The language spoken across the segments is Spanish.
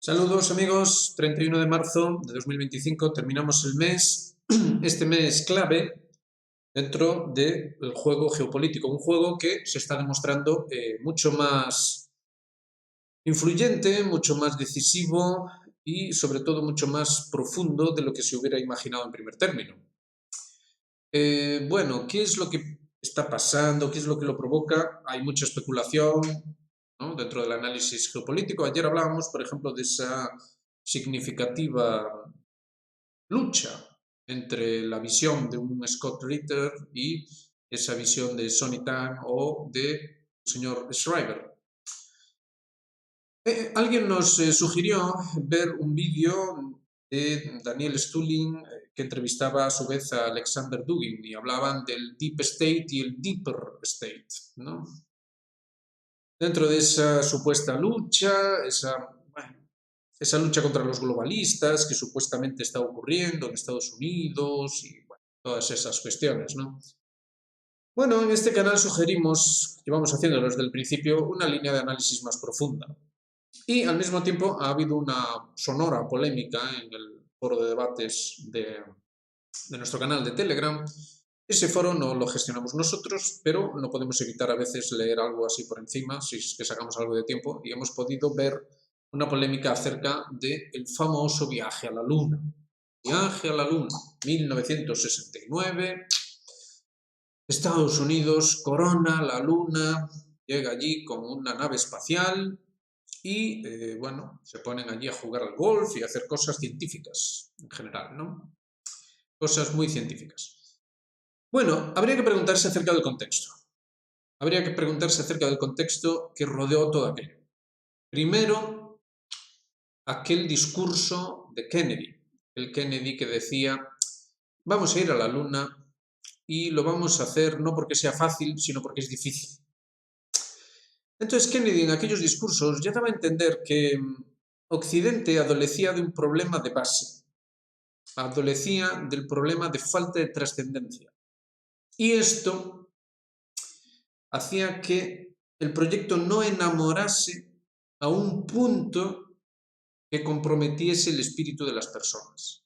Saludos amigos, 31 de marzo de 2025 terminamos el mes, este mes clave dentro del juego geopolítico, un juego que se está demostrando mucho más influyente, mucho más decisivo y sobre todo mucho más profundo de lo que se hubiera imaginado en primer término. Bueno, ¿qué es lo que está pasando? ¿Qué es lo que lo provoca? Hay mucha especulación, ¿no?, dentro del análisis geopolítico. Ayer hablábamos, por ejemplo, de esa significativa lucha entre la visión de un Scott Ritter y esa visión de Sonny Tan o de señor Schreiber. Alguien nos sugirió ver un vídeo de Daniel Stulin que entrevistaba a su vez a Alexander Dugin y hablaban del Deep State y el Deeper State, ¿no? Dentro de esa supuesta lucha, esa lucha contra los globalistas que supuestamente está ocurriendo en Estados Unidos y bueno, todas esas cuestiones, ¿no? Bueno, en este canal sugerimos, llevamos haciéndolo desde el principio, una línea de análisis más profunda. Y al mismo tiempo ha habido una sonora polémica en el foro de debates de nuestro canal de Telegram. Ese foro no lo gestionamos nosotros, pero no podemos evitar a veces leer algo así por encima, si es que sacamos algo de tiempo, y hemos podido ver una polémica acerca del famoso viaje a la Luna. Viaje a la Luna, 1969, Estados Unidos corona la Luna, llega allí con una nave espacial y, bueno, se ponen allí a jugar al golf y a hacer cosas científicas en general, ¿no? Cosas muy científicas. Bueno, habría que preguntarse acerca del contexto. Habría que preguntarse acerca del contexto que rodeó todo aquello. Primero, aquel discurso de Kennedy. El Kennedy que decía, vamos a ir a la Luna y lo vamos a hacer no porque sea fácil, sino porque es difícil. Entonces Kennedy en aquellos discursos ya daba a entender que Occidente adolecía de un problema de base, adolecía del problema de falta de trascendencia. Y esto hacía que el proyecto no enamorase a un punto que comprometiese el espíritu de las personas.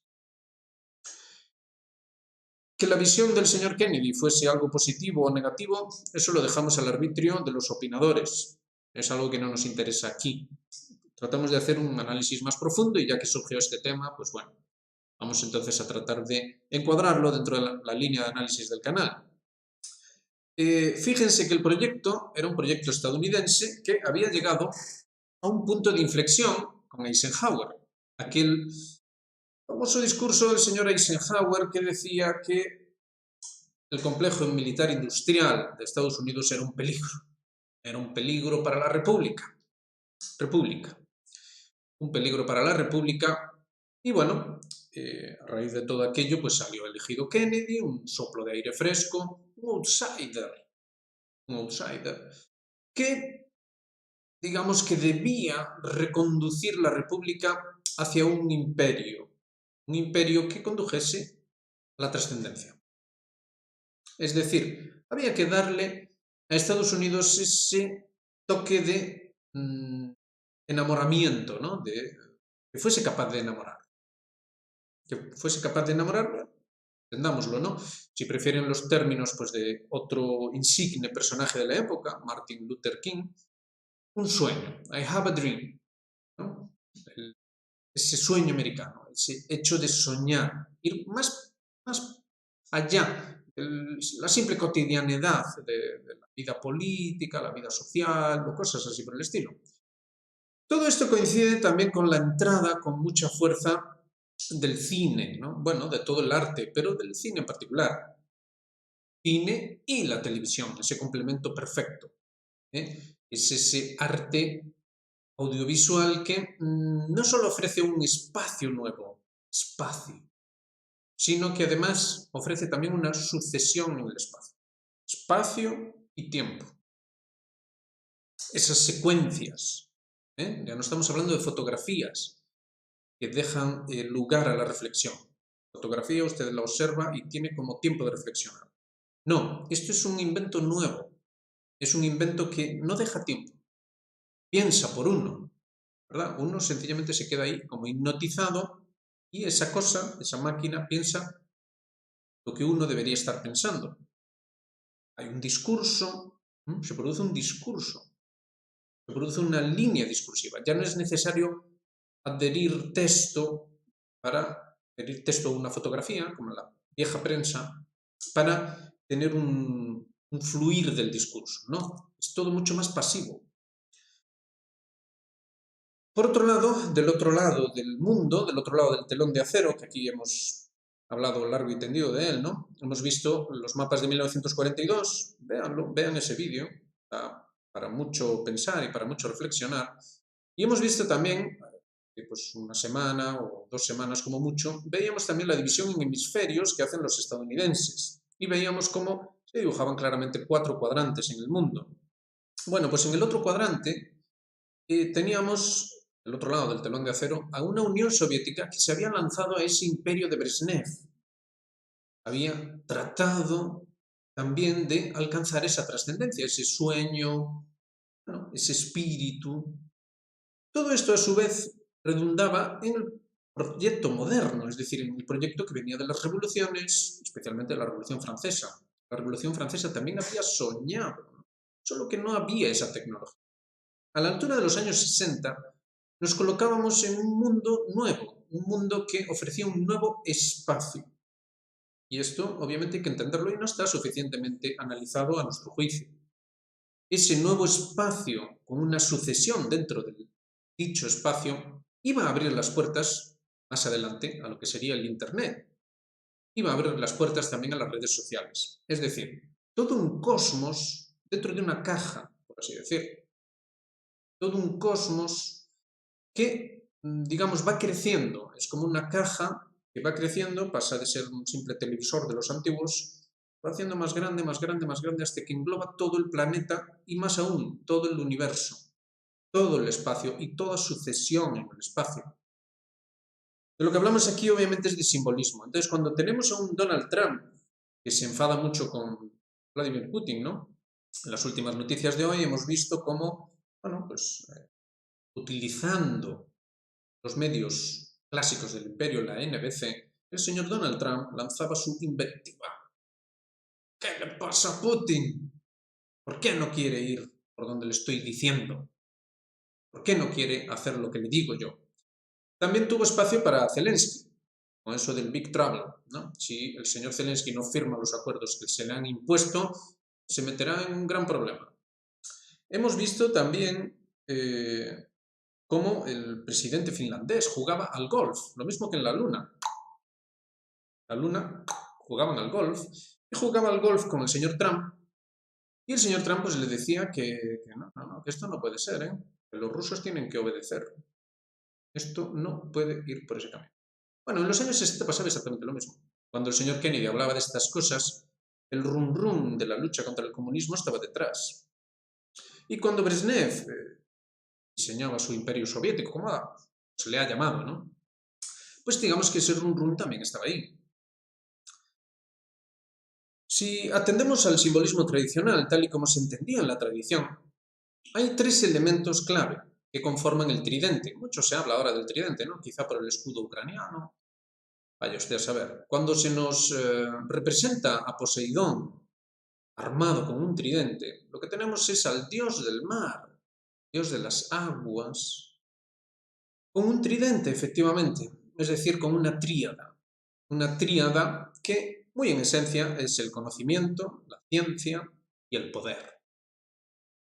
Que la visión del señor Kennedy fuese algo positivo o negativo, eso lo dejamos al arbitrio de los opinadores. Es algo que no nos interesa aquí. Tratamos de hacer un análisis más profundo y ya que surgió este tema, pues bueno, vamos entonces a tratar de encuadrarlo dentro de la línea de análisis del canal. Fíjense que el proyecto era un proyecto estadounidense que había llegado a un punto de inflexión con Eisenhower. Aquel famoso discurso del señor Eisenhower que decía que el complejo militar industrial de Estados Unidos era un peligro para la República, un peligro para la República y bueno, a raíz de todo aquello pues salió elegido Kennedy, un soplo de aire fresco, un outsider que digamos que debía reconducir la República hacia un imperio que condujese a la trascendencia. Es decir, había que darle a Estados Unidos ese toque de enamoramiento, ¿no? Que fuese capaz de enamorar. Que fuese capaz de enamorar, entendámoslo, ¿no? Si prefieren los términos pues, de otro insigne personaje de la época, Martin Luther King, un sueño, I have a dream, ¿no? Ese sueño americano, ese hecho de soñar, ir más allá, la simple cotidianidad de la vida política, la vida social o cosas así por el estilo. Todo esto coincide también con la entrada con mucha fuerza del cine, ¿no? Bueno, de todo el arte, pero del cine en particular. Cine y la televisión, ese complemento perfecto. Es ese arte audiovisual que no solo ofrece un espacio nuevo, sino que además ofrece también una sucesión en el espacio y tiempo. Esas secuencias, ya no estamos hablando de fotografías que dejan lugar a la reflexión. Fotografía usted la observa y tiene como tiempo de reflexionar. No, esto es un invento nuevo, es un invento que no deja tiempo, piensa por uno, ¿verdad? Uno sencillamente se queda ahí como hipnotizado y esa cosa, esa máquina, piensa lo que uno debería estar pensando. Hay un discurso, se produce un discurso, se produce una línea discursiva. Ya no es necesario adherir texto a una fotografía, como la vieja prensa, para tener un fluir del discurso, ¿no? Es todo mucho más pasivo. Por otro lado, del otro lado del mundo, del otro lado del telón de acero, que aquí hemos hablado largo y tendido de él, ¿no? Hemos visto los mapas de 1942, véanlo, vean ese vídeo, para mucho pensar y para mucho reflexionar. Y hemos visto también, que pues una semana o 2 semanas como mucho, veíamos también la división en hemisferios que hacen los estadounidenses. Y veíamos cómo se dibujaban claramente 4 cuadrantes en el mundo. Bueno, pues en el otro cuadrante teníamos, del otro lado del telón de acero, a una Unión Soviética que se había lanzado a ese imperio de Brezhnev. Había tratado también de alcanzar esa trascendencia, ese sueño, ¿no? Ese espíritu. Todo esto, a su vez, redundaba en el proyecto moderno, es decir, en el proyecto que venía de las revoluciones, especialmente de la Revolución Francesa. La Revolución Francesa también había soñado, ¿no? Solo que no había esa tecnología. A la altura de los años 60, nos colocábamos en un mundo nuevo, un mundo que ofrecía un nuevo espacio. Y esto, obviamente, hay que entenderlo y no está suficientemente analizado a nuestro juicio. Ese nuevo espacio, con una sucesión dentro del dicho espacio, iba a abrir las puertas, más adelante, a lo que sería el Internet. Iba a abrir las puertas también a las redes sociales. Es decir, todo un cosmos dentro de una caja, por así decir. Todo un cosmos que, digamos, va creciendo. Es como una caja que va creciendo, pasa de ser un simple televisor de los antiguos, va haciendo más grande, más grande, más grande, hasta que engloba todo el planeta y más aún, todo el universo, todo el espacio y toda sucesión en el espacio. De lo que hablamos aquí obviamente es de simbolismo. Entonces, cuando tenemos a un Donald Trump que se enfada mucho con Vladimir Putin, ¿no? En las últimas noticias de hoy hemos visto cómo, bueno, pues utilizando los medios clásicos del imperio, la NBC, el señor Donald Trump lanzaba su invectiva. ¿Qué le pasa a Putin? ¿Por qué no quiere ir por donde le estoy diciendo? ¿Por qué no quiere hacer lo que le digo yo? También tuvo espacio para Zelensky, con eso del Big Trouble, ¿no? Si el señor Zelensky no firma los acuerdos que se le han impuesto, se meterá en un gran problema. Hemos visto también cómo el presidente finlandés jugaba al golf, lo mismo que en la Luna. La Luna jugaban al golf y jugaba al golf con el señor Trump y el señor Trump pues le decía que no, que esto no puede ser, que los rusos tienen que obedecer. Esto no puede ir por ese camino. Bueno, en los años 60 pasaba exactamente lo mismo. Cuando el señor Kennedy hablaba de estas cosas, el rum rum de la lucha contra el comunismo estaba detrás. Y cuando Brezhnev diseñaba su imperio soviético, como se le ha llamado, ¿no? Pues digamos que ese rum rum también estaba ahí. Si atendemos al simbolismo tradicional, tal y como se entendía en la tradición, hay 3 elementos clave que conforman el tridente. Mucho se habla ahora del tridente, ¿no? Quizá por el escudo ucraniano. Vaya usted a saber. Cuando se nos representa a Poseidón armado con un tridente, lo que tenemos es al dios del mar, dios de las aguas, con un tridente, efectivamente, es decir, con una tríada que, muy en esencia, es el conocimiento, la ciencia y el poder.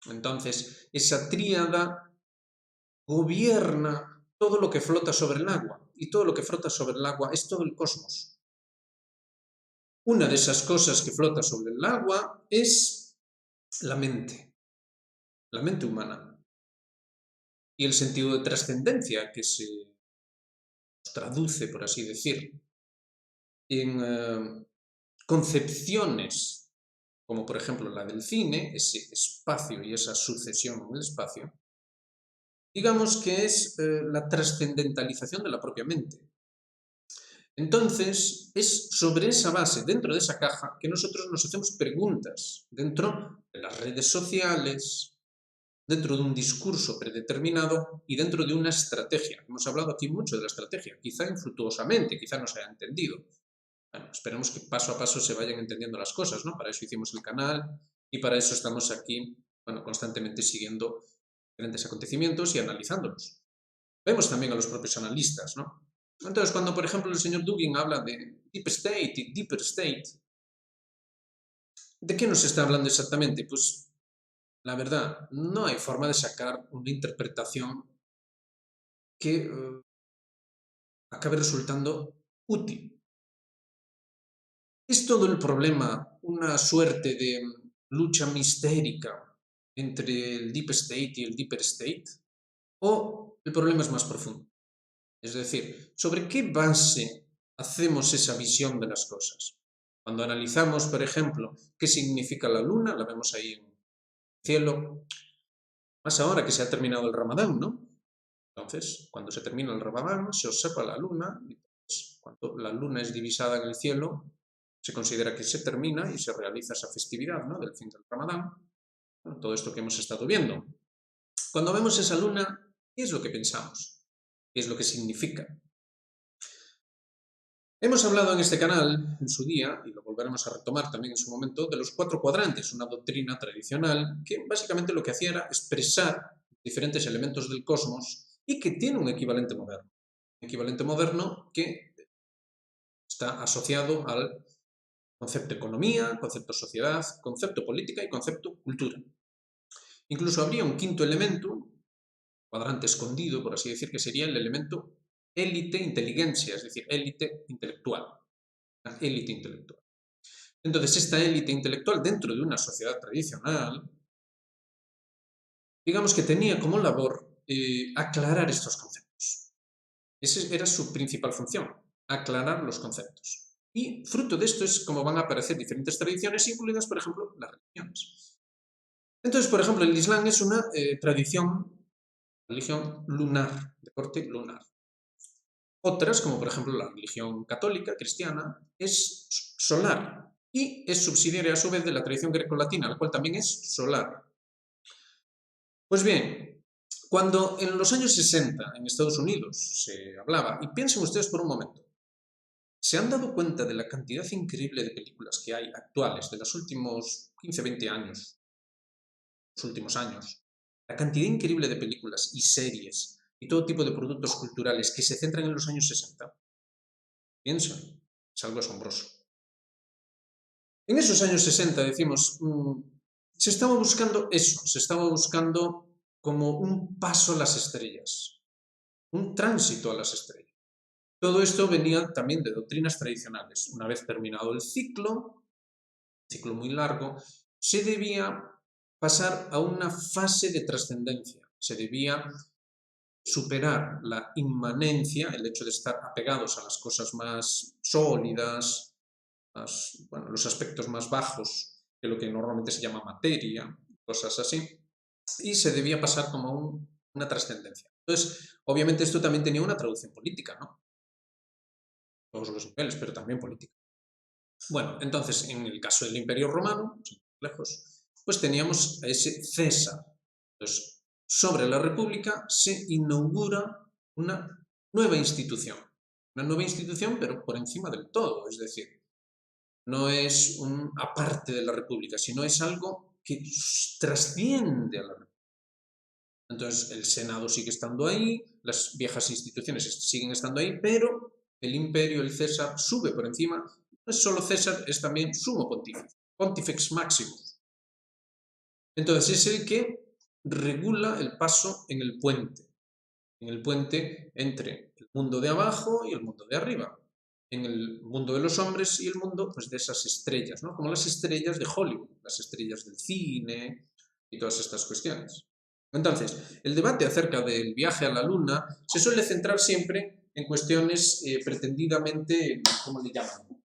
Entonces, esa tríada gobierna todo lo que flota sobre el agua, y todo lo que flota sobre el agua es todo el cosmos. Una de esas cosas que flota sobre el agua es la mente humana, y el sentido de trascendencia que se traduce, por así decir, en concepciones, como por ejemplo la del cine, ese espacio y esa sucesión en el espacio, digamos que es la trascendentalización de la propia mente. Entonces, es sobre esa base, dentro de esa caja, que nosotros nos hacemos preguntas, dentro de las redes sociales, dentro de un discurso predeterminado y dentro de una estrategia. Hemos hablado aquí mucho de la estrategia, quizá infructuosamente, quizá no se haya entendido. Bueno, esperemos que paso a paso se vayan entendiendo las cosas, ¿no? Para eso hicimos el canal y para eso estamos aquí, bueno, constantemente siguiendo diferentes acontecimientos y analizándolos. Vemos también a los propios analistas, ¿no? Entonces, cuando, por ejemplo, el señor Dugin habla de Deep State y Deeper State, ¿de qué nos está hablando exactamente? Pues, la verdad, no hay forma de sacar una interpretación que acabe resultando útil. ¿Es todo el problema una suerte de lucha mistérica entre el Deep State y el Deeper State? ¿O el problema es más profundo? Es decir, ¿sobre qué base hacemos esa visión de las cosas? Cuando analizamos, por ejemplo, qué significa la luna, la vemos ahí en el cielo, más ahora que se ha terminado el Ramadán, ¿no? Entonces, cuando se termina el Ramadán, se observa la luna, y pues, cuando la luna es divisada en el cielo, se considera que se termina y se realiza esa festividad, ¿no?, del fin del Ramadán. Bueno, todo esto que hemos estado viendo. Cuando vemos esa luna, ¿qué es lo que pensamos? ¿Qué es lo que significa? Hemos hablado en este canal en su día, y lo volveremos a retomar también en su momento, de los 4 cuadrantes, una doctrina tradicional que básicamente lo que hacía era expresar diferentes elementos del cosmos y que tiene un equivalente moderno. Un equivalente moderno que está asociado al concepto economía, concepto sociedad, concepto política y concepto cultura. Incluso habría un quinto elemento, cuadrante escondido, por así decir, que sería el elemento élite inteligencia, es decir, élite intelectual. La élite intelectual. Entonces, esta élite intelectual dentro de una sociedad tradicional, digamos que tenía como labor aclarar estos conceptos. Esa era su principal función, aclarar los conceptos. Y fruto de esto es como van a aparecer diferentes tradiciones, incluidas, por ejemplo, las religiones. Entonces, por ejemplo, el Islam es una religión lunar, de corte lunar. Otras, como por ejemplo la religión católica, cristiana, es solar y es subsidiaria a su vez de la tradición grecolatina, la cual también es solar. Pues bien, cuando en los años 60 en Estados Unidos se hablaba, y piensen ustedes por un momento, ¿se han dado cuenta de la cantidad increíble de películas que hay actuales de los últimos 15, 20 años, los últimos años? La cantidad increíble de películas y series y todo tipo de productos culturales que se centran en los años 60. Piensa, es algo asombroso. En esos años 60 decimos, se estaba buscando eso, se estaba buscando como un paso a las estrellas, un tránsito a las estrellas. Todo esto venía también de doctrinas tradicionales. Una vez terminado el ciclo muy largo, se debía pasar a una fase de trascendencia, se debía superar la inmanencia, el hecho de estar apegados a las cosas más sólidas, los aspectos más bajos de lo que normalmente se llama materia, cosas así, y se debía pasar como una trascendencia. Entonces, obviamente esto también tenía una traducción política, ¿no? Todos los niveles, pero también política. Bueno, entonces, en el caso del Imperio Romano, lejos, pues teníamos a ese César. Entonces, sobre la República se inaugura una nueva institución. Una nueva institución, pero por encima del todo, es decir, no es un aparte de la República, sino es algo que trasciende a la República. Entonces, el Senado sigue estando ahí, las viejas instituciones siguen estando ahí, pero el imperio, el César, sube por encima. No es solo César, es también sumo pontífice, Pontifex Maximus. Entonces, es el que regula el paso en el puente entre el mundo de abajo y el mundo de arriba, en el mundo de los hombres y el mundo, pues, de esas estrellas, ¿no? Como las estrellas de Hollywood, las estrellas del cine y todas estas cuestiones. Entonces, el debate acerca del viaje a la Luna se suele centrar siempre en cuestiones pretendidamente, ¿cómo le llaman?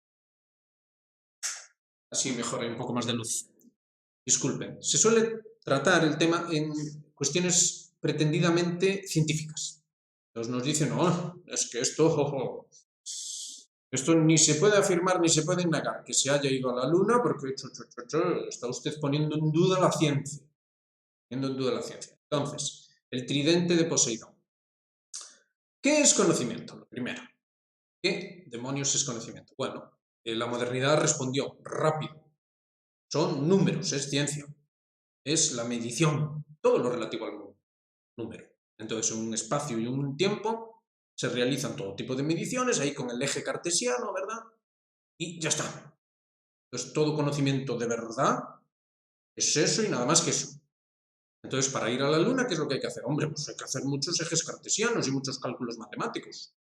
Así mejor, hay un poco más de luz. Disculpen. Se suele tratar el tema en cuestiones pretendidamente científicas. Entonces nos dicen, no, es que esto ni se puede afirmar ni se puede negar que se haya ido a la Luna porque está usted poniendo en duda la ciencia. poniendo en duda la ciencia. Entonces, el tridente de Poseidón. ¿Qué es conocimiento? Lo primero. ¿Qué demonios es conocimiento? Bueno, la modernidad respondió rápido. Son números, es ciencia, es la medición, todo lo relativo al número. Entonces, en un espacio y un tiempo se realizan todo tipo de mediciones, ahí con el eje cartesiano, ¿verdad? Y ya está. Entonces, todo conocimiento de verdad es eso y nada más que eso. Entonces, para ir a la Luna, ¿qué es lo que hay que hacer? Hombre, pues hay que hacer muchos ejes cartesianos y muchos cálculos matemáticos.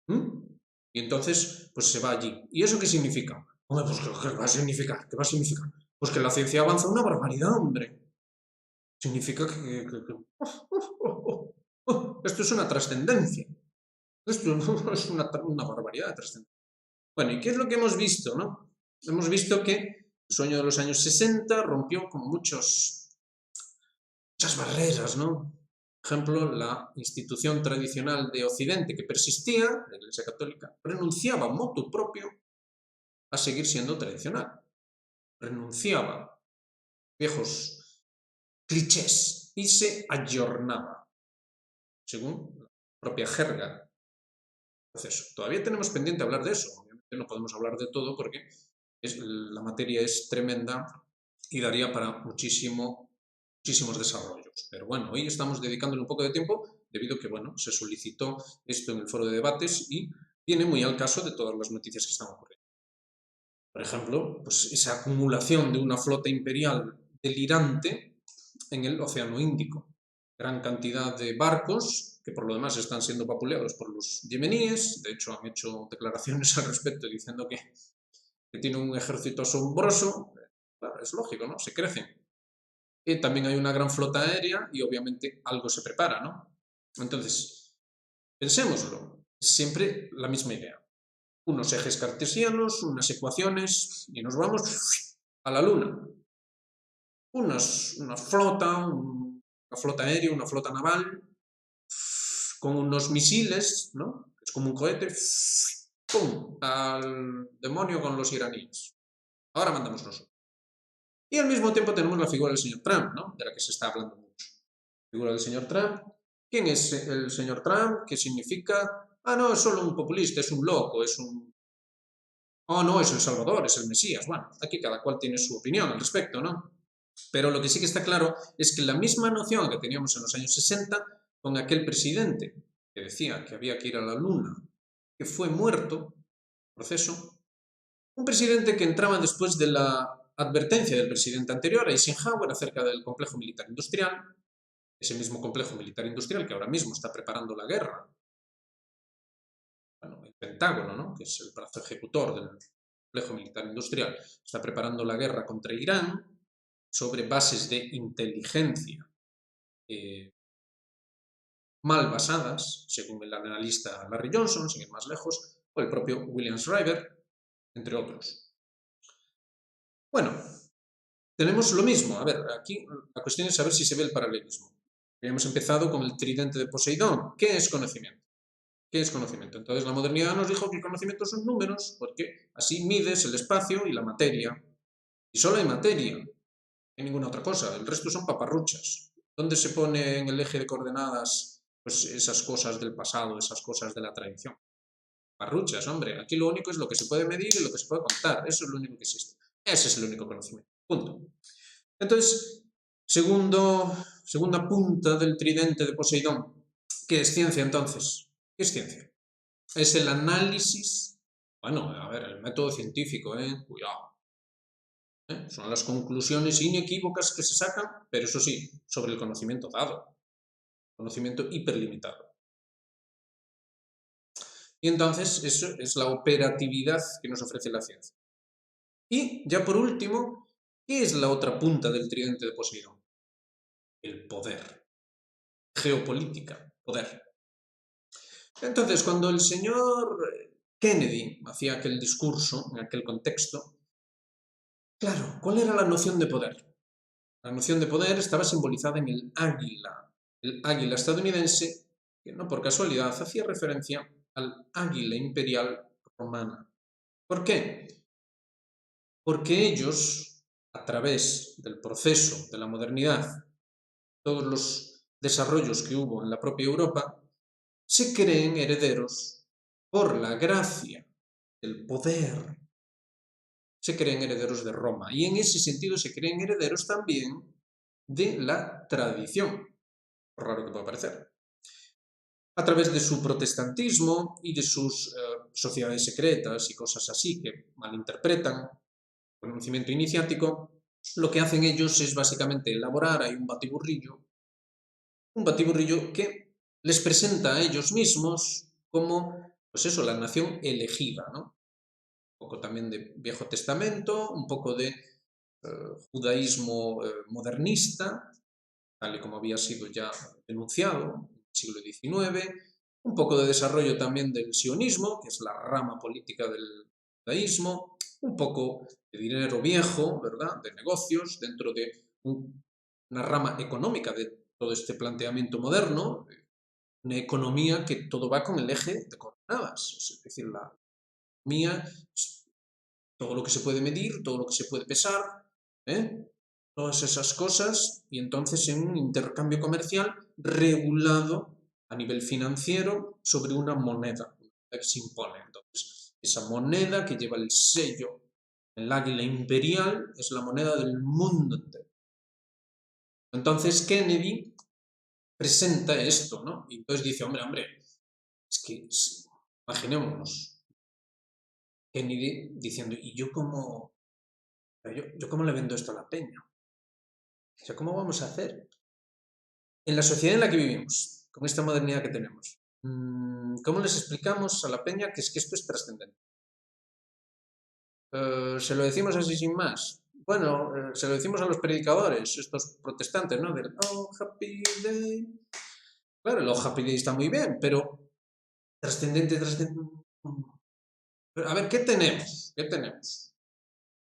Y entonces, pues se va allí. ¿Y eso qué significa? Hombre, pues ¿qué va a significar? ¿Qué va a significar? Pues que la ciencia avanza una barbaridad, hombre. Significa esto es una trascendencia. Esto es una barbaridad de trascendencia. Bueno, ¿y qué es lo que hemos visto, no? Hemos visto que el sueño de los años 60 rompió como muchas barreras, ¿no? Por ejemplo, la institución tradicional de Occidente que persistía, la Iglesia Católica, renunciaba motu propio a seguir siendo tradicional. Renunciaba a viejos clichés y se ayornaba, según la propia jerga. Entonces, todavía tenemos pendiente hablar de eso. Obviamente no podemos hablar de todo porque la materia es tremenda y daría para muchísimos desarrollos. Pero bueno, hoy estamos dedicándole un poco de tiempo debido a que, bueno, se solicitó esto en el foro de debates y viene muy al caso de todas las noticias que están ocurriendo. Por ejemplo, pues esa acumulación de una flota imperial delirante en el Océano Índico. Gran cantidad de barcos que por lo demás están siendo vapuleados por los yemeníes. De hecho, han hecho declaraciones al respecto diciendo que tienen un ejército asombroso. Claro, es lógico, ¿no? Se crecen. Y también hay una gran flota aérea y obviamente algo se prepara, ¿no? Entonces, pensémoslo. Es siempre la misma idea. Unos ejes cartesianos, unas ecuaciones y nos vamos a la Luna. Una flota aérea, una flota naval, con unos misiles, ¿no? Es como un cohete, ¡pum!, al demonio con los iraníes. Ahora mandamos nosotros. Y al mismo tiempo tenemos la figura del señor Trump, ¿no? De la que se está hablando mucho. La figura del señor Trump. ¿Quién es el señor Trump? ¿Qué significa? Ah, no, es solo un populista, es un loco, es un... Oh, no, es el Salvador, es el Mesías. Bueno, aquí cada cual tiene su opinión al respecto, ¿no? Pero lo que sí que está claro es que la misma noción que teníamos en los años 60 con aquel presidente que decía que había que ir a la Luna, que fue muerto, proceso, un presidente que entraba después de la advertencia del presidente anterior, Eisenhower, acerca del complejo militar industrial, ese mismo complejo militar industrial que ahora mismo está preparando la guerra, bueno, el Pentágono, ¿no?, que es el brazo ejecutor del complejo militar industrial, está preparando la guerra contra Irán sobre bases de inteligencia mal basadas, según el analista Larry Johnson, sin ir más lejos, o el propio William Shriver, entre otros. Bueno, tenemos lo mismo. A ver, aquí la cuestión es saber si se ve el paralelismo. Habíamos empezado con el tridente de Poseidón. ¿Qué es conocimiento? ¿Qué es conocimiento? Entonces la modernidad nos dijo que el conocimiento son números, porque así mides el espacio y la materia. Y solo hay materia, no hay ninguna otra cosa. El resto son paparruchas. ¿Dónde se pone en el eje de coordenadas pues esas cosas del pasado, esas cosas de la tradición? Paparruchas, hombre. Aquí lo único es lo que se puede medir y lo que se puede contar. Eso es lo único que existe. Ese es el único conocimiento. Punto. Entonces, segunda punta del tridente de Poseidón. ¿Qué es ciencia entonces? ¿Qué es ciencia? Es el análisis, bueno, a ver, el método científico, cuidado. Son las conclusiones inequívocas que se sacan, pero eso sí, sobre el conocimiento dado, conocimiento hiperlimitado. Y entonces eso es la operatividad que nos ofrece la ciencia. Y ya por último, ¿qué es la otra punta del tridente de Poseidón? El poder. Geopolítica, poder. Entonces, cuando el señor Kennedy hacía aquel discurso, en aquel contexto, claro, ¿cuál era la noción de poder? La noción de poder estaba simbolizada en el águila estadounidense, que no por casualidad hacía referencia al águila imperial romana. ¿Por qué? Porque ellos, a través del proceso de la modernidad, todos los desarrollos que hubo en la propia Europa, se creen herederos por la gracia del poder, se creen herederos de Roma. Y en ese sentido se creen herederos también de la tradición, por raro que pueda parecer. A través de su protestantismo y de sus sociedades secretas y cosas así que malinterpretan el conocimiento iniciático, lo que hacen ellos es básicamente elaborar ahí un batiburrillo que les presenta a ellos mismos como, pues eso, la nación elegida, ¿no? Un poco también de Viejo Testamento, un poco de judaísmo modernista, tal y como había sido ya denunciado en el siglo XIX, un poco de desarrollo también del sionismo, que es la rama política del judaísmo, un poco de dinero viejo, ¿verdad?, de negocios, dentro de una rama económica de todo este planteamiento moderno, una economía que todo va con el eje de coordenadas, es decir, la economía es todo lo que se puede medir, todo lo que se puede pesar, ¿eh? Todas esas cosas, y entonces en un intercambio comercial regulado a nivel financiero sobre una moneda que se impone. Entonces, esa moneda que lleva el sello, el águila imperial, es la moneda del mundo entero. Entonces Kennedy presenta esto, ¿no? Y entonces dice, hombre, es que imaginémonos, Kennedy diciendo, ¿y yo cómo le vendo esto a la peña? O sea, ¿cómo vamos a hacer? En la sociedad en la que vivimos, con esta modernidad que tenemos, ¿cómo les explicamos a la peña que es que esto es trascendente? Se lo decimos así sin más. Bueno, se lo decimos a los predicadores, estos protestantes, ¿no? Del Oh, Happy Day. Claro, el Oh, Happy Day está muy bien, pero trascendente. A ver, ¿qué tenemos? ¿Qué tenemos?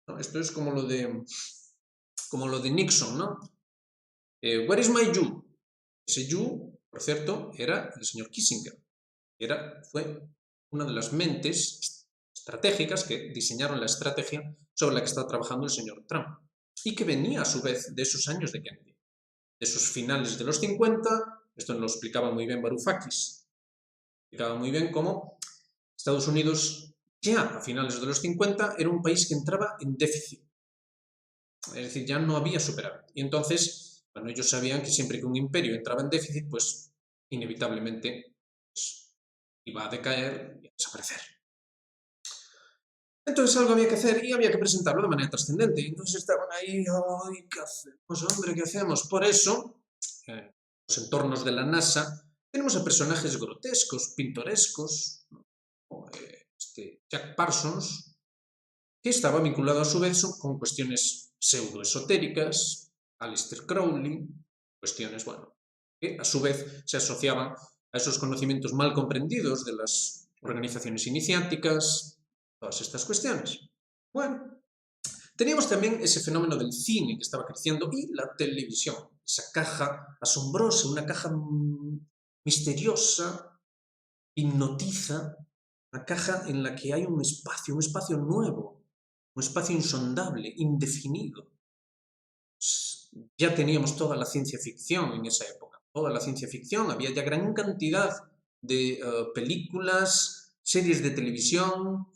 ¿No? Esto es como lo de Nixon, ¿no? Where is my you? Ese you, por cierto, era el señor Kissinger. Fue una de las mentes estratégicas que diseñaron la estrategia sobre la que está trabajando el señor Trump y que venía a su vez de esos años de Kennedy, de esos finales de los 50. Esto nos lo explicaba muy bien Varoufakis, explicaba muy bien cómo Estados Unidos ya a finales de los 50 era un país que entraba en déficit, es decir, ya no había superávit. Y entonces, bueno, ellos sabían que siempre que un imperio entraba en déficit, pues inevitablemente pues, iba a decaer y a desaparecer. Entonces algo había que hacer y había que presentarlo de manera trascendente. Entonces estaban ahí, ¡ay, qué hacemos, hombre, qué hacemos! Por eso, en los entornos de la NASA, tenemos a personajes grotescos, pintorescos, ¿no? Como Jack Parsons, que estaba vinculado a su vez con cuestiones pseudoesotéricas, Aleister Crowley, cuestiones, bueno, que a su vez se asociaban a esos conocimientos mal comprendidos de las organizaciones iniciáticas, todas estas cuestiones. Bueno, teníamos también ese fenómeno del cine que estaba creciendo y la televisión, esa caja asombrosa, una caja misteriosa, hipnotiza, una caja en la que hay un espacio nuevo, un espacio insondable, indefinido. Ya teníamos toda la ciencia ficción en esa época, toda la ciencia ficción, había ya gran cantidad de películas, series de televisión,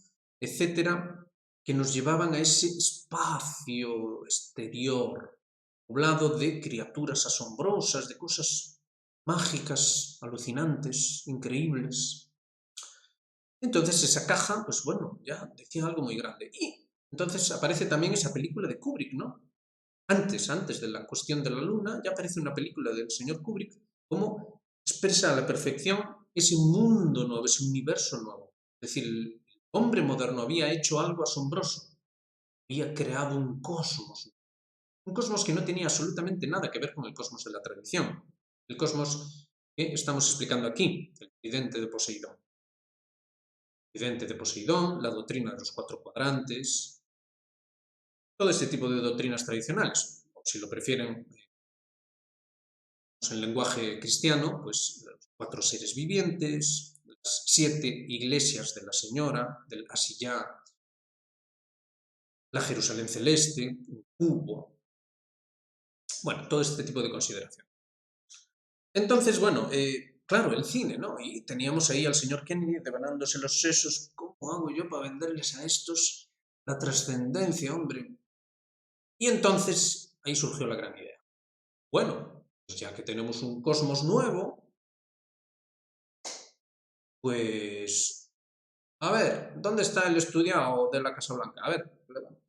etcétera, que nos llevaban a ese espacio exterior, poblado de criaturas asombrosas, de cosas mágicas, alucinantes, increíbles. Entonces esa caja, pues bueno, ya decía algo muy grande. Y entonces aparece también esa película de Kubrick, ¿no? Antes de la cuestión de la luna, ya aparece una película del señor Kubrick, como expresa a la perfección ese mundo nuevo, ese universo nuevo. Es decir, el hombre moderno había hecho algo asombroso, había creado un cosmos que no tenía absolutamente nada que ver con el cosmos de la tradición, el cosmos que estamos explicando aquí, el tridente de Poseidón. El tridente de Poseidón, la doctrina de los 4 cuadrantes, todo este tipo de doctrinas tradicionales, o si lo prefieren en lenguaje cristiano, pues los 4 seres vivientes, las 7 iglesias de la Señora, del Asiyá, la Jerusalén celeste, un cubo, bueno, todo este tipo de consideración. Entonces, bueno, claro, el cine, ¿no? Y teníamos ahí al señor Kennedy devanándose los sesos. ¿Cómo hago yo para venderles a estos la trascendencia, hombre? Y entonces ahí surgió la gran idea. Bueno, pues ya que tenemos un cosmos nuevo, pues a ver, ¿dónde está el estudiado de la Casa Blanca? A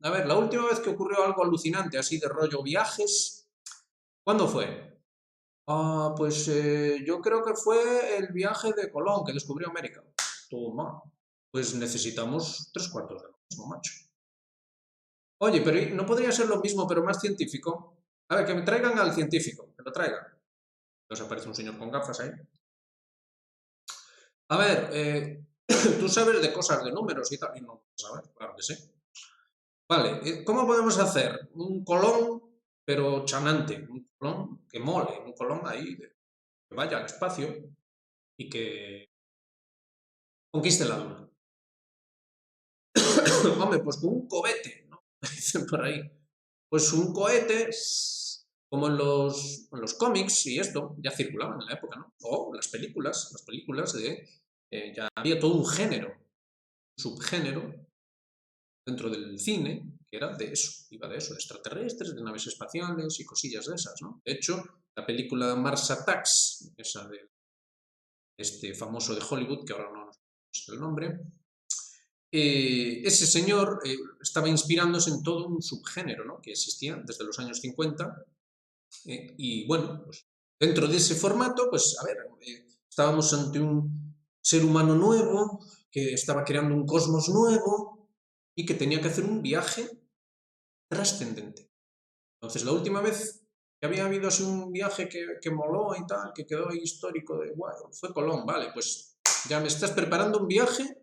ver, la última vez que ocurrió algo alucinante así de rollo viajes, ¿cuándo fue? Ah, pues yo creo que fue el viaje de Colón que descubrió América. Toma, pues necesitamos tres cuartos de lo mismo, macho. Oye, pero ¿no podría ser lo mismo, pero más científico? A ver, que me traigan al científico, que lo traigan. Entonces aparece un señor con gafas ahí. A ver, tú sabes de cosas de números y tal. Y no, ¿sabes? Claro que sí. Vale, ¿cómo podemos hacer un Colón, pero chanante? Un Colón que mole, un Colón ahí, que vaya al espacio y que conquiste la Luna. Hombre, pues con un cohete, ¿no? Dicen por ahí. Pues un cohete, como en los cómics y esto, ya circulaban en la época, ¿no? O las películas de... ya había todo un género, un subgénero dentro del cine que era de eso, iba de eso, de extraterrestres, de naves espaciales y cosillas de esas, ¿no? De hecho, la película Mars Attacks, esa de este famoso de Hollywood, que ahora no sé el nombre, ese señor estaba inspirándose en todo un subgénero, ¿no? Que existía desde los años 50 y bueno, pues dentro de ese formato, pues a ver, estábamos ante un ser humano nuevo que estaba creando un cosmos nuevo y que tenía que hacer un viaje trascendente. Entonces, la última vez que había habido así un viaje que moló y tal, que quedó ahí histórico de, guau, fue Colón, vale, pues ya me estás preparando un viaje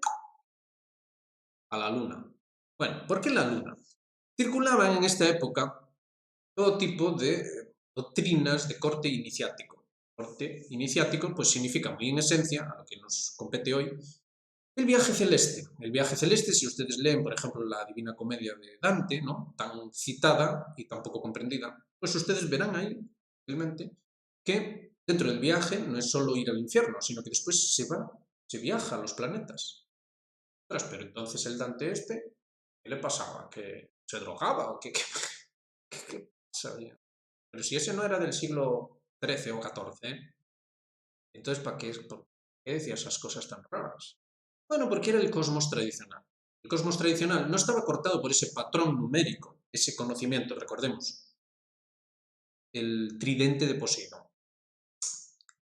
a la Luna. Bueno, ¿por qué la Luna? Circulaban en esta época todo tipo de doctrinas de corte iniciático. Corte iniciático, pues significa muy en esencia, a lo que nos compete hoy, el viaje celeste. El viaje celeste, si ustedes leen, por ejemplo, la Divina Comedia de Dante, ¿no? Tan citada y tan poco comprendida, pues ustedes verán ahí, realmente, que dentro del viaje no es solo ir al infierno, sino que después se viaja a los planetas. Pero entonces el Dante este, ¿qué le pasaba? ¿Que se drogaba o qué sabía? Pero si ese no era del siglo XIII o XIV, ¿eh? Entonces, ¿por qué decía esas cosas tan raras? Bueno, porque era el cosmos tradicional. El cosmos tradicional no estaba cortado por ese patrón numérico, ese conocimiento, recordemos, el tridente de Poseidón.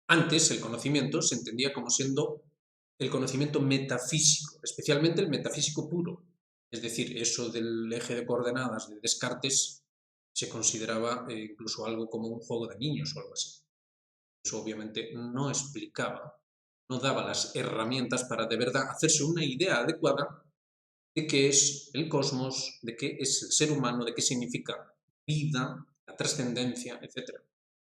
Antes el conocimiento se entendía como siendo el conocimiento metafísico, especialmente el metafísico puro. Es decir, eso del eje de coordenadas de Descartes se consideraba incluso algo como un juego de niños o algo así. Eso obviamente no explicaba, no daba las herramientas para de verdad hacerse una idea adecuada de qué es el cosmos, de qué es el ser humano, de qué significa vida, la trascendencia, etc.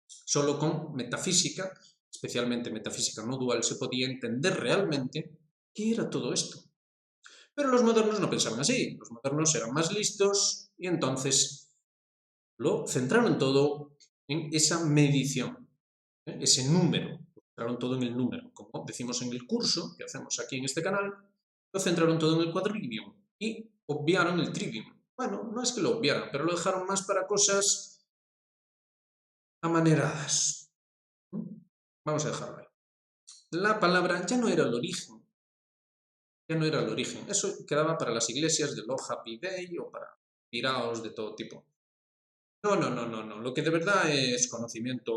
Solo con metafísica, especialmente metafísica no dual, se podía entender realmente qué era todo esto. Pero los modernos no pensaban así, los modernos eran más listos y entonces lo centraron todo en esa medición, ese número, lo centraron todo en el número, como decimos en el curso que hacemos aquí en este canal, lo centraron todo en el quadrivium y obviaron el trivium. Bueno, no es que lo obviaran, pero lo dejaron más para cosas amaneradas. Vamos a dejarlo ahí. La palabra ya no era el origen, ya no era el origen. Eso quedaba para las iglesias de Lo Happy Day o para tiraos de todo tipo. No, no, no, no, no. Lo que de verdad es conocimiento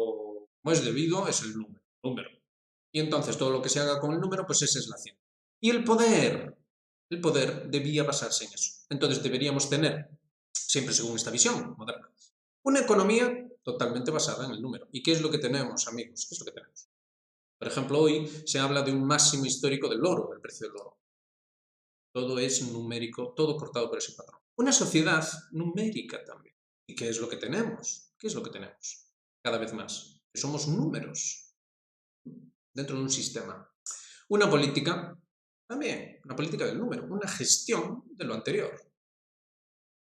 como es debido es el número, número. Y entonces todo lo que se haga con el número, pues esa es la ciencia. Y el poder debía basarse en eso. Entonces deberíamos tener, siempre según esta visión moderna, una economía totalmente basada en el número. ¿Y qué es lo que tenemos, amigos? ¿Qué es lo que tenemos? Por ejemplo, hoy se habla de un máximo histórico del oro, del precio del oro. Todo es numérico, todo cortado por ese patrón. Una sociedad numérica también. ¿Y qué es lo que tenemos? ¿Qué es lo que tenemos? Cada vez más. Que somos números dentro de un sistema. Una política, también, una política del número, una gestión de lo anterior.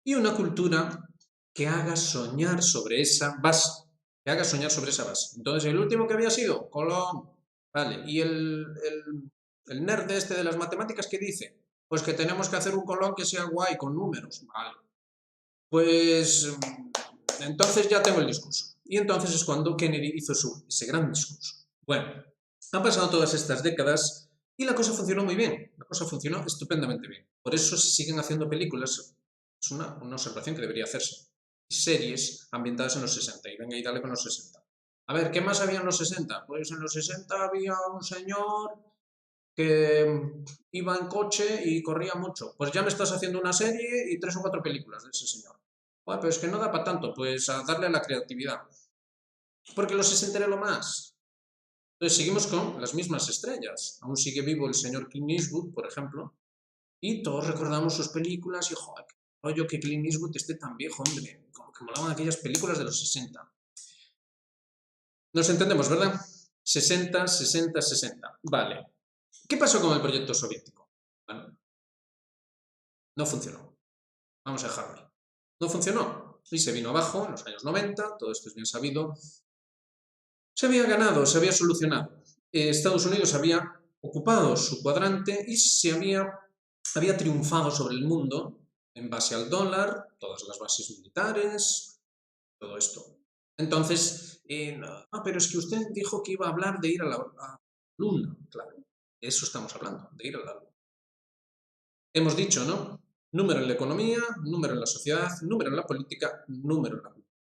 y una cultura que haga soñar sobre esa base, que haga soñar sobre esa base. Entonces, el último que había sido Colón, vale, y el nerd este de las matemáticas, ¿qué dice? Pues que tenemos que hacer un Colón que sea guay, con números, vale. Pues entonces ya tengo el discurso. Y entonces es cuando Kennedy hizo ese gran discurso. Bueno, han pasado todas estas décadas y la cosa funcionó muy bien. La cosa funcionó estupendamente bien. Por eso se siguen haciendo películas. Es una observación que debería hacerse. Series ambientadas en los 60. Y venga y dale con los 60. A ver, ¿qué más había en los 60? Pues en los 60 había un señor que iba en coche y corría mucho. Pues ya me estás haciendo una serie y 3 o 4 películas de ese señor. Bueno, pero es que no da para tanto, pues a darle a la creatividad. Porque los 60 era lo más. Entonces seguimos con las mismas estrellas. Aún sigue vivo el señor Clint Eastwood, por ejemplo, y todos recordamos sus películas y, joder, qué rollo que Clint Eastwood esté tan viejo, hombre. Como que molaban aquellas películas de los 60. Nos entendemos, ¿verdad? 60, 60, 60. Vale. ¿Qué pasó con el proyecto soviético? Bueno, no funcionó. Vamos a dejarlo ahí. No funcionó. Y se vino abajo en los años 90, todo esto es bien sabido. Se había ganado, se había solucionado. Estados Unidos había ocupado su cuadrante y había triunfado sobre el mundo en base al dólar, todas las bases militares, todo esto. Entonces, no, pero es que usted dijo que iba a hablar de ir a la luna. Claro, de eso estamos hablando, de ir a la luna. Hemos dicho, ¿no? Número en la economía, número en la sociedad, número en la política, número en la cultura.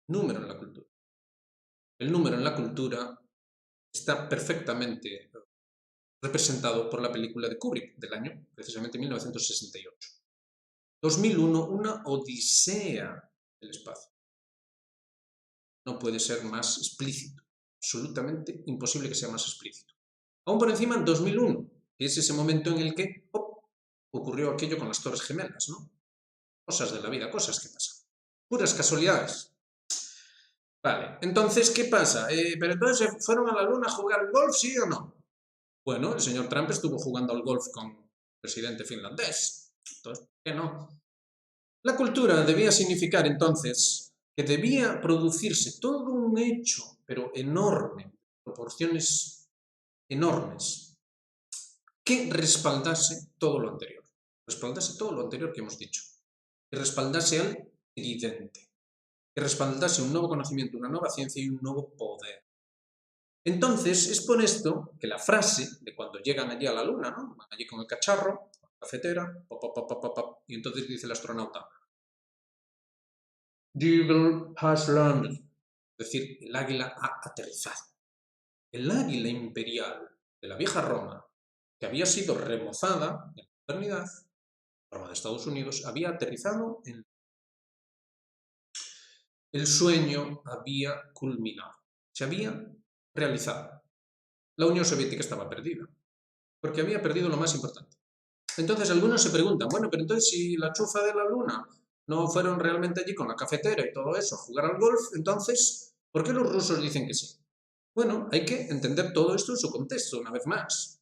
Número en la cultura. El número en la cultura está perfectamente representado por la película de Kubrick del año, precisamente 1968. 2001, una odisea del espacio. No puede ser más explícito. Absolutamente imposible que sea más explícito. Aún por encima, 2001, que es ese momento en el que ocurrió aquello con las Torres Gemelas, ¿no? Cosas de la vida, cosas que pasan. Puras casualidades. Vale, entonces, ¿qué pasa? ¿Pero entonces fueron a la Luna a jugar al golf, sí o no? Bueno, el señor Trump estuvo jugando al golf con el presidente finlandés. Entonces, ¿por qué no? La cultura debía significar entonces que debía producirse todo un hecho, pero enorme, proporciones enormes, que respaldase todo lo anterior. Respaldase todo lo anterior que hemos dicho. Que respaldase al tridente. Que respaldase un nuevo conocimiento, una nueva ciencia y un nuevo poder. Entonces, es por esto que la frase de cuando llegan allí a la Luna, ¿no? Van allí con el cacharro, con la cafetera, y entonces dice el astronauta, "The Eagle has landed", es decir, el águila ha aterrizado. El águila imperial de la vieja Roma, que había sido remozada en la modernidad, Roma de Estados Unidos, había aterrizado en... El sueño había culminado, se había realizado. La Unión Soviética estaba perdida, porque había perdido lo más importante. Entonces algunos se preguntan, bueno, pero entonces si la chufa de la Luna no fueron realmente allí con la cafetera y todo eso a jugar al golf, entonces, ¿por qué los rusos dicen que sí? Bueno, hay que entender todo esto en su contexto, una vez más.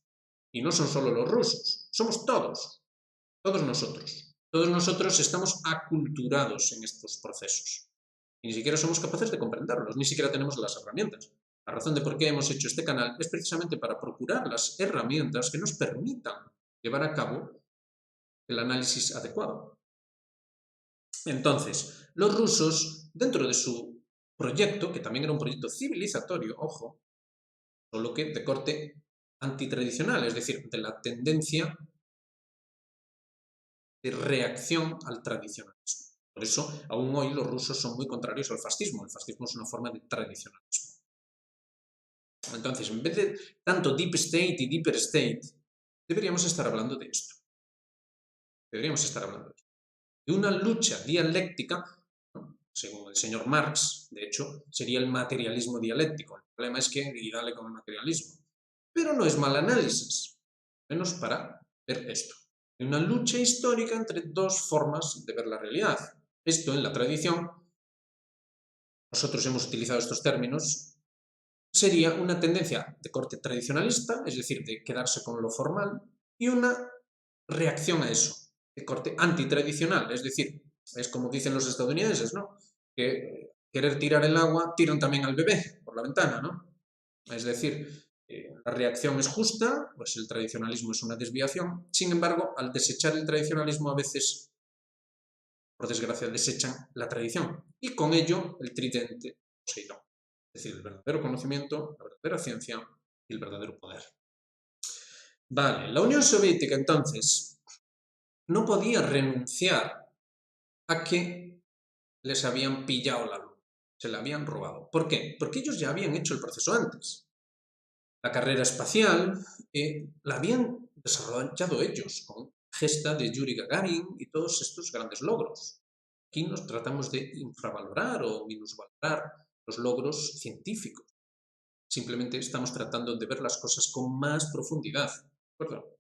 Y no son solo los rusos, somos todos nosotros. Todos nosotros estamos aculturados en estos procesos. Y ni siquiera somos capaces de comprenderlos, ni siquiera tenemos las herramientas. La razón de por qué hemos hecho este canal es precisamente para procurar las herramientas que nos permitan llevar a cabo el análisis adecuado. Entonces, los rusos, dentro de su proyecto, que también era un proyecto civilizatorio, ojo, solo que de corte antitradicional, es decir, de la tendencia de reacción al tradicionalismo. Por eso, aún hoy los rusos son muy contrarios al fascismo. El fascismo es una forma de tradicionalismo. Entonces, en vez de tanto Deep State y Deeper State, deberíamos estar hablando de esto. Deberíamos estar hablando de una lucha dialéctica, ¿no? Según el señor Marx, de hecho, sería el materialismo dialéctico. El problema es que, y dale con el materialismo. Pero no es mal análisis, menos para ver esto. Hay una lucha histórica entre dos formas de ver la realidad. Esto en la tradición, nosotros hemos utilizado estos términos, sería una tendencia de corte tradicionalista, es decir, de quedarse con lo formal, y una reacción a eso, de corte antitradicional, es decir, Es como dicen los estadounidenses, ¿no? Que querer tirar el agua, tiran también al bebé por la ventana, ¿no? Es decir, la reacción es justa, pues el tradicionalismo es una desviación. Sin embargo, al desechar el tradicionalismo, a veces, por desgracia, desechan la tradición. Y con ello, el tridente Poseidón. Es decir, el verdadero conocimiento, la verdadera ciencia y el verdadero poder. Vale, la Unión Soviética, entonces, no podía renunciar a que les habían pillado la luz, se la habían robado. ¿Por qué? Porque ellos ya habían hecho el proceso antes. La carrera espacial la habían desarrollado ellos con la gesta de Yuri Gagarin y todos estos grandes logros. Aquí nos tratamos de infravalorar o minusvalorar los logros científicos. Simplemente estamos tratando de ver las cosas con más profundidad. ¿De acuerdo?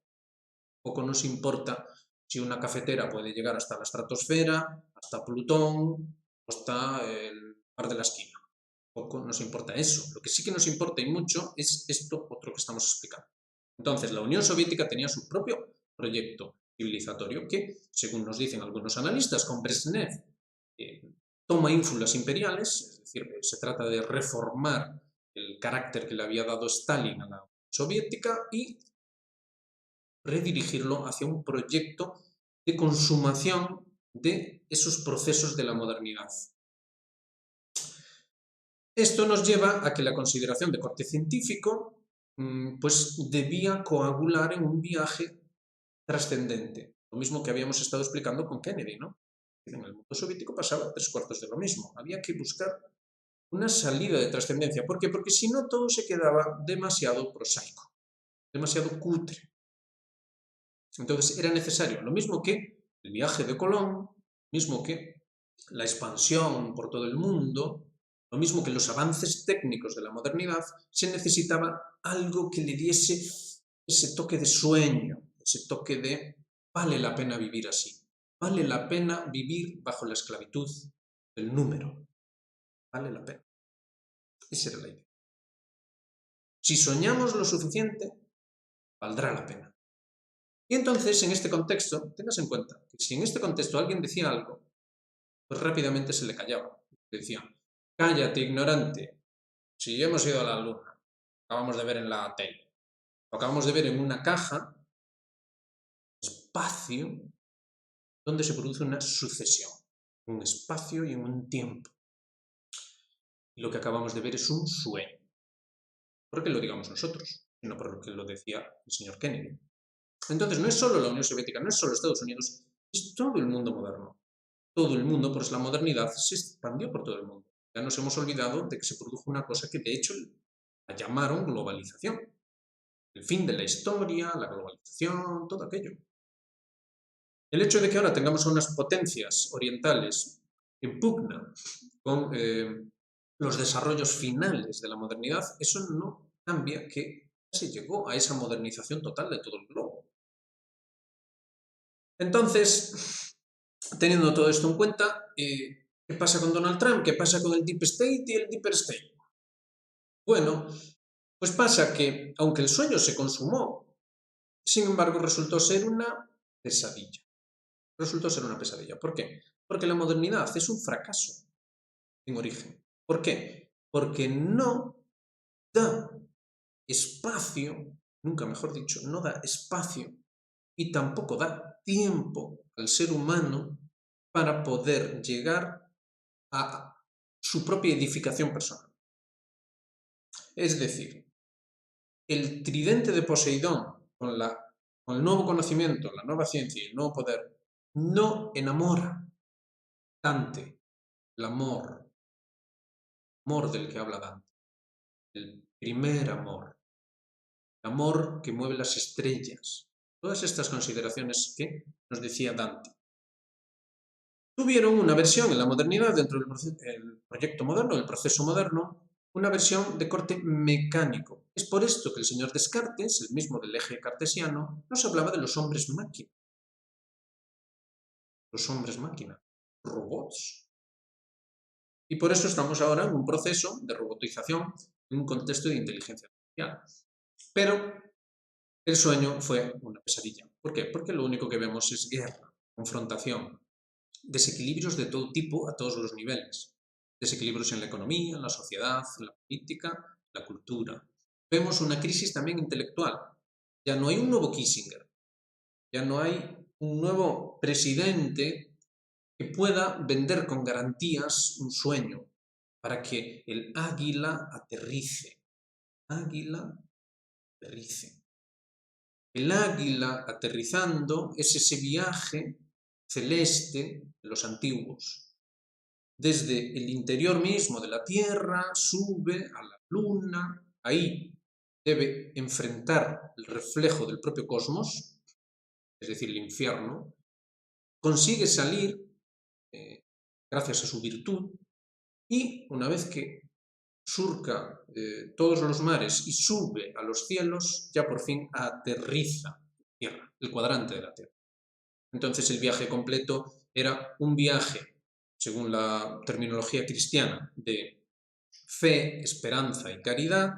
Poco nos importa si una cafetera puede llegar hasta la estratosfera, hasta Plutón o hasta el bar de la esquina. Poco nos importa eso. Lo que sí que nos importa y mucho es esto otro que estamos explicando. Entonces, la Unión Soviética tenía su propio proyecto civilizatorio que, según nos dicen algunos analistas, con Brezhnev toma ínfulas imperiales, es decir, se trata de reformar el carácter que le había dado Stalin a la Unión Soviética y redirigirlo hacia un proyecto de consumación de esos procesos de la modernidad. Esto nos lleva a que la consideración de corte científico pues debía coagular en un viaje trascendente, lo mismo que habíamos estado explicando con Kennedy, ¿no? En el mundo soviético pasaba 3/4 de lo mismo, había que buscar una salida de trascendencia. ¿Por qué? Porque si no todo se quedaba demasiado prosaico, demasiado cutre. Entonces era necesario, lo mismo que el viaje de Colón, mismo que la expansión por todo el mundo, lo mismo que los avances técnicos de la modernidad, se necesitaba algo que le diese ese toque de sueño, ese toque de vale la pena vivir así, vale la pena vivir bajo la esclavitud del número, vale la pena. Esa era la idea. Si soñamos lo suficiente, valdrá la pena. Y entonces, en este contexto, tengas en cuenta que si en este contexto alguien decía algo, pues rápidamente se le callaba. Decía, cállate, ignorante, si hemos ido a la luna, acabamos de ver en la tele, lo acabamos de ver en una caja, espacio, donde se produce una sucesión, un espacio y en un tiempo. Y lo que acabamos de ver es un sueño. Porque lo digamos nosotros, sino porque lo decía el señor Kennedy. Entonces, no es solo la Unión Soviética, no es solo Estados Unidos, es todo el mundo moderno. Todo el mundo, pues la modernidad se expandió por todo el mundo. Ya nos hemos olvidado de que se produjo una cosa que de hecho la llamaron globalización. El fin de la historia, la globalización, todo aquello. El hecho de que ahora tengamos unas potencias orientales en pugna con los desarrollos finales de la modernidad, eso no cambia que se llegó a esa modernización total de todo el globo. Entonces, teniendo todo esto en cuenta, ¿qué pasa con Donald Trump? ¿Qué pasa con el Deep State y el Deeper State? Bueno, pues pasa que, aunque el sueño se consumó, sin embargo resultó ser una pesadilla. Resultó ser una pesadilla. ¿Por qué? Porque la modernidad es un fracaso en origen. ¿Por qué? Porque no da espacio, nunca mejor dicho, no da espacio y tampoco da tiempo al ser humano para poder llegar a su propia edificación personal. Es decir, el tridente de Poseidón con el nuevo conocimiento, la nueva ciencia y el nuevo poder no enamora. Dante, el amor del que habla Dante, el primer amor, el amor que mueve las estrellas, todas estas consideraciones que nos decía Dante. Tuvieron una versión en la modernidad, dentro del proyecto moderno, del proceso moderno, una versión de corte mecánico. Es por esto que el señor Descartes, el mismo del eje cartesiano, nos hablaba de los hombres máquina. Los hombres máquina, robots. Y por eso estamos ahora en un proceso de robotización en un contexto de inteligencia artificial. Pero el sueño fue una pesadilla. ¿Por qué? Porque lo único que vemos es guerra, confrontación. desequilibrios de todo tipo a todos los niveles. Desequilibrios en la economía, en la sociedad, en la política, en la cultura. Vemos una crisis también intelectual. Ya no hay un nuevo Kissinger, ya no hay un nuevo presidente que pueda vender con garantías un sueño para que el águila aterrice. Águila aterrice. El águila aterrizando es ese viaje celeste de los antiguos. Desde el interior mismo de la Tierra sube a la Luna, ahí debe enfrentar el reflejo del propio cosmos, es decir, el infierno, consigue salir gracias a su virtud y una vez que surca todos los mares y sube a los cielos, ya por fin aterriza en Tierra, el cuadrante de la Tierra. Entonces el viaje completo era un viaje, según la terminología cristiana, de fe, esperanza y caridad,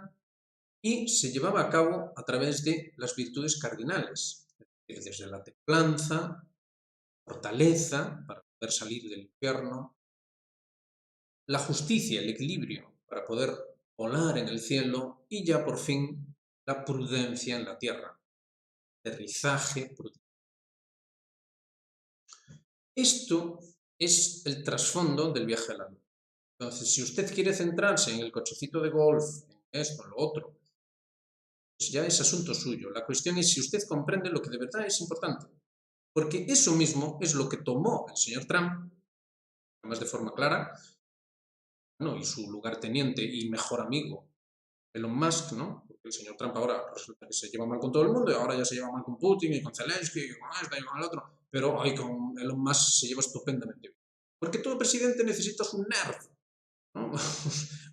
y se llevaba a cabo a través de las virtudes cardinales, desde la templanza, fortaleza para poder salir del infierno, la justicia, el equilibrio para poder volar en el cielo y ya por fin la prudencia en la tierra, aterrizaje prudente. Esto es el trasfondo del viaje a la luna. Entonces, si usted quiere centrarse en el cochecito de golf, en esto, en lo otro, pues ya es asunto suyo. La cuestión es si usted comprende lo que de verdad es importante. Porque eso mismo es lo que tomó el señor Trump, además de forma clara, ¿no? Y su lugarteniente y mejor amigo, Elon Musk, ¿no? Porque el señor Trump ahora resulta que se lleva mal con todo el mundo y ahora ya se lleva mal con Putin y con Zelensky y con esta y con el otro, pero ahí con Elon Musk se lleva estupendamente bien. Porque todo presidente necesita su nerd, ¿no?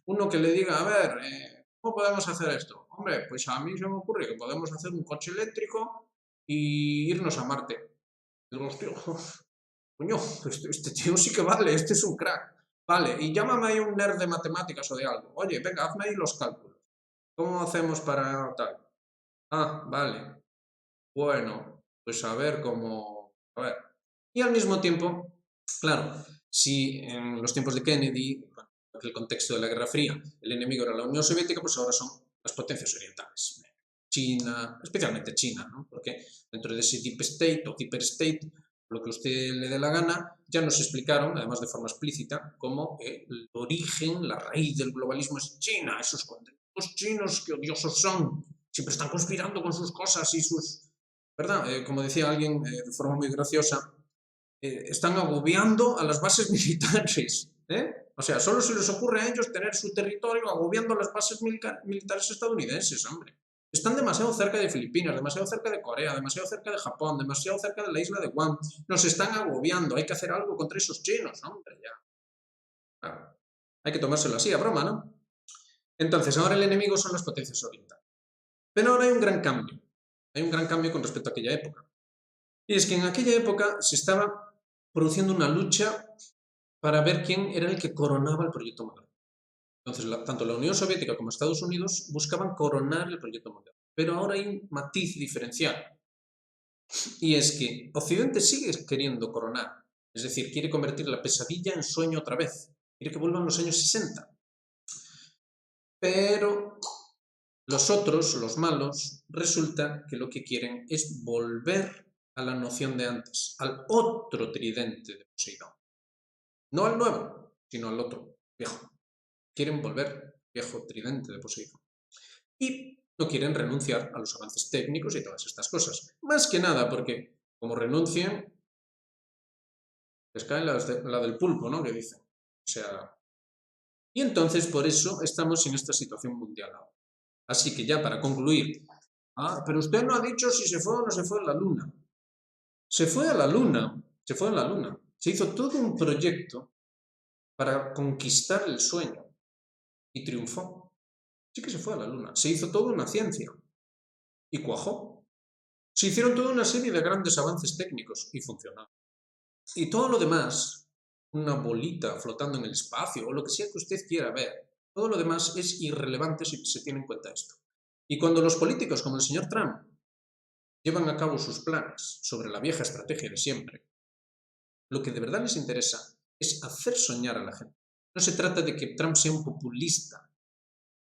Uno que le diga, a ver, ¿cómo podemos hacer esto? Hombre, pues a mí se me ocurre que podemos hacer un coche eléctrico y irnos a Marte. Y digo, hostia, coño, este tío sí que vale, este es un crack. Vale, y llámame ahí un nerd de matemáticas o de algo. Oye, venga, hazme ahí los cálculos. ¿Cómo hacemos para tal? Ah, vale. Bueno, pues a ver cómo... A ver. Y al mismo tiempo, claro, si en los tiempos de Kennedy, en el contexto de la Guerra Fría, el enemigo era la Unión Soviética, pues ahora son las potencias orientales. China, especialmente China, ¿no? Porque dentro de ese deep state o hyper state, lo que usted le dé la gana, ya nos explicaron, además de forma explícita, cómo el origen, la raíz del globalismo es China, esos condenados chinos que odiosos son, siempre están conspirando con sus cosas y sus... ¿Verdad? Como decía alguien de forma muy graciosa, están agobiando a las bases militares. O sea, solo se les ocurre a ellos tener su territorio agobiando a las bases militares estadounidenses, hombre. Están demasiado cerca de Filipinas, demasiado cerca de Corea, demasiado cerca de Japón, demasiado cerca de la isla de Guam. Nos están agobiando, hay que hacer algo contra esos chinos, hombre, ya. Claro. Hay que tomárselo así, a broma, ¿no? Entonces, ahora el enemigo son las potencias orientales. Pero ahora hay un gran cambio. Hay un gran cambio con respecto a aquella época. Y es que en aquella época se estaba produciendo una lucha para ver quién era el que coronaba el proyecto moderno. Entonces, tanto la Unión Soviética como Estados Unidos buscaban coronar el proyecto moderno. Pero ahora hay un matiz diferencial. Y es que Occidente sigue queriendo coronar. Es decir, quiere convertir la pesadilla en sueño otra vez. Quiere que vuelvan los años 60. Pero los otros, los malos, resulta que lo que quieren es volver a la noción de antes, al otro tridente de Poseidón. No al nuevo, sino al otro, viejo. Quieren volver viejo tridente de Poseidón. Y no quieren renunciar a los avances técnicos y todas estas cosas. Más que nada porque, como renuncien, les cae la del pulpo, ¿no? Que dicen. O sea... Y entonces, por eso, estamos en esta situación mundial ahora. Así que ya para concluir, pero usted no ha dicho si se fue o no se fue a la Luna. Se fue a la Luna, se fue a la Luna. Se hizo todo un proyecto para conquistar el sueño y triunfó. Sí que se fue a la Luna. Se hizo toda una ciencia y cuajó. Se hicieron toda una serie de grandes avances técnicos y funcionó. Y todo lo demás, una bolita flotando en el espacio o lo que sea que usted quiera ver, todo lo demás es irrelevante si se tiene en cuenta esto. Y cuando los políticos como el señor Trump llevan a cabo sus planes sobre la vieja estrategia de siempre, Lo que de verdad les interesa es hacer soñar a la gente. No se trata de que Trump sea un populista,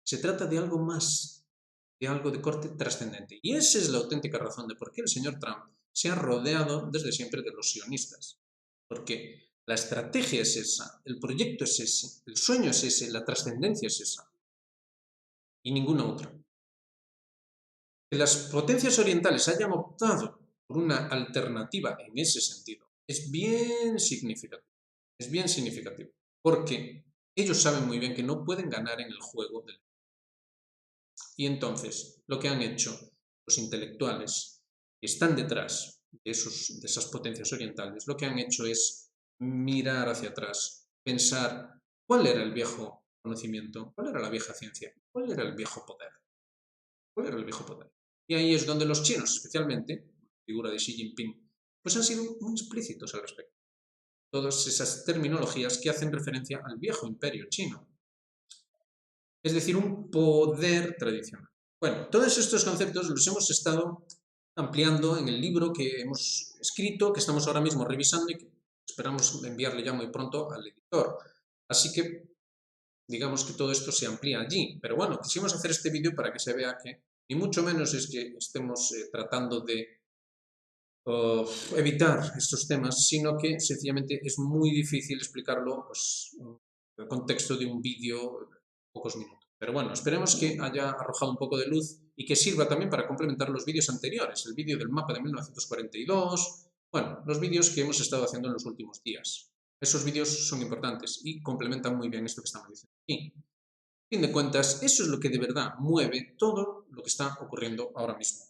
se trata de algo más, de algo de corte trascendente. Y esa es la auténtica razón de por qué el señor Trump se ha rodeado desde siempre de los sionistas. Porque la estrategia es esa, el proyecto es ese, el sueño es ese, la trascendencia es esa. Y ninguna otra. Que las potencias orientales hayan optado por una alternativa en ese sentido es bien significativo. Es bien significativo. Porque ellos saben muy bien que no pueden ganar en el juego del... Y entonces, lo que han hecho los intelectuales que están detrás de esas potencias orientales, lo que han hecho es mirar hacia atrás, pensar cuál era el viejo conocimiento, cuál era la vieja ciencia, cuál era el viejo poder, cuál era el viejo poder. Y ahí es donde los chinos, especialmente, la figura de Xi Jinping, pues han sido muy explícitos al respecto. Todas esas terminologías que hacen referencia al viejo imperio chino, es decir, un poder tradicional. Bueno, todos estos conceptos los hemos estado ampliando en el libro que hemos escrito, que estamos ahora mismo revisando y que esperamos enviarle ya muy pronto al editor. Así que digamos que todo esto se amplía allí. Pero bueno, quisimos hacer este vídeo para que se vea que ni mucho menos es que estemos tratando de evitar estos temas, sino que sencillamente es muy difícil explicarlo pues, en el contexto de un vídeo de pocos minutos. Pero bueno, esperemos que haya arrojado un poco de luz y que sirva también para complementar los vídeos anteriores, el vídeo del mapa de 1942, bueno, los vídeos que hemos estado haciendo en los últimos días. Esos vídeos son importantes y complementan muy bien esto que estamos diciendo aquí. A fin de cuentas, eso es lo que de verdad mueve todo lo que está ocurriendo ahora mismo.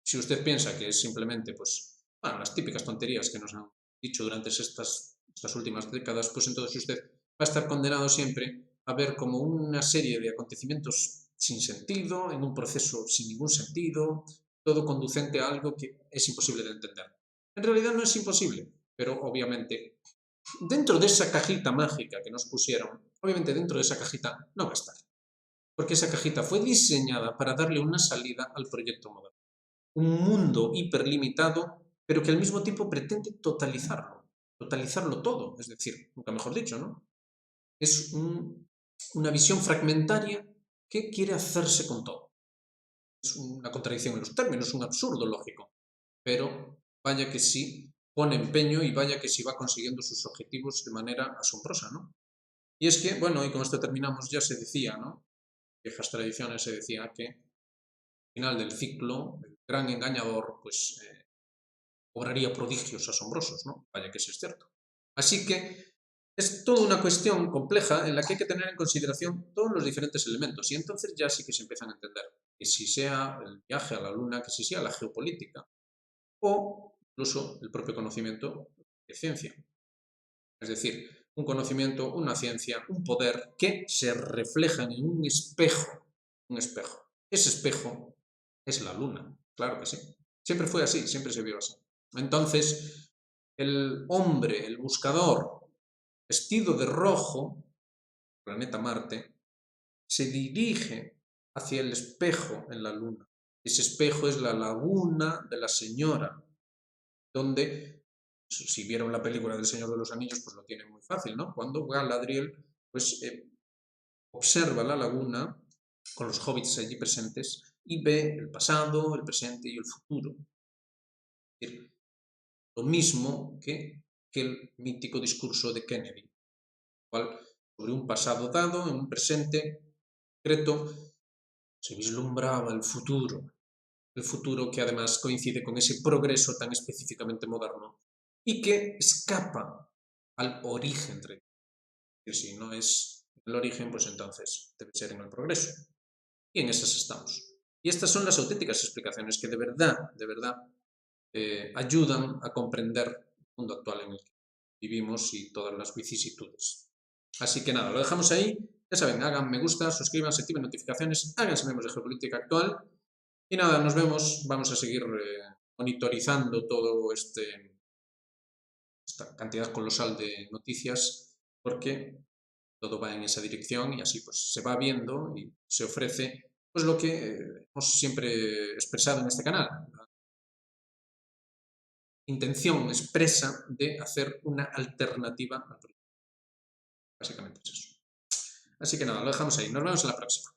Si usted piensa que es simplemente, pues, bueno, las típicas tonterías que nos han dicho durante estas últimas décadas, pues entonces usted va a estar condenado siempre a ver como una serie de acontecimientos sin sentido, en un proceso sin ningún sentido, todo conducente a algo que es imposible de entender. En realidad no es imposible, pero obviamente dentro de esa cajita mágica que nos pusieron, obviamente dentro de esa cajita no va a estar, porque esa cajita fue diseñada para darle una salida al proyecto moderno. Un mundo hiperlimitado, pero que al mismo tiempo pretende totalizarlo todo, es decir, nunca mejor dicho, ¿no? Es una visión fragmentaria que quiere hacerse con todo. Es una contradicción en los términos, un absurdo lógico, pero vaya que sí pone empeño y vaya que sí va consiguiendo sus objetivos de manera asombrosa, ¿no? Y es que, bueno, y con esto terminamos, ya se decía, ¿no? Viejas tradiciones se decía que al final del ciclo, el gran engañador, pues obraría prodigios asombrosos, ¿no? Vaya que sí es cierto. Así que es toda una cuestión compleja en la que hay que tener en consideración todos los diferentes elementos y entonces ya sí que se empiezan a entender que si sea el viaje a la Luna, que si sea la geopolítica o incluso el propio conocimiento de ciencia. Es decir, un conocimiento, una ciencia, un poder que se reflejan en un espejo. Un espejo. Ese espejo es la Luna, claro que sí. Siempre fue así, siempre se vio así. Entonces, el hombre, el buscador, vestido de rojo, planeta Marte, se dirige hacia el espejo en la Luna. Ese espejo es la laguna de la Señora, donde, si vieron la película del Señor de los Anillos, pues lo tienen muy fácil, ¿no? Cuando Galadriel, pues, observa la laguna con los hobbits allí presentes y ve el pasado, el presente y el futuro. Es decir, lo mismo que el mítico discurso de Kennedy, cual sobre un pasado dado, en un presente concreto, se vislumbraba el futuro que además coincide con ese progreso tan específicamente moderno y que escapa al origen. Que si no es el origen, pues entonces debe ser en el progreso. Y en esas estamos. Y estas son las auténticas explicaciones que de verdad, ayudan a comprender el mundo actual en el que vivimos y todas las vicisitudes. Así que nada, lo dejamos ahí. Ya saben, hagan me gusta, suscríbanse, activen notificaciones, háganse miembros de Geopolítica Actual. Y nada, nos vemos. Vamos a seguir monitorizando todo esta cantidad colosal de noticias porque todo va en esa dirección y así pues se va viendo y se ofrece pues lo que hemos siempre expresado en este canal, intención expresa de hacer una alternativa al proyecto. Básicamente es eso. Así que nada, lo dejamos ahí. Nos vemos en la próxima.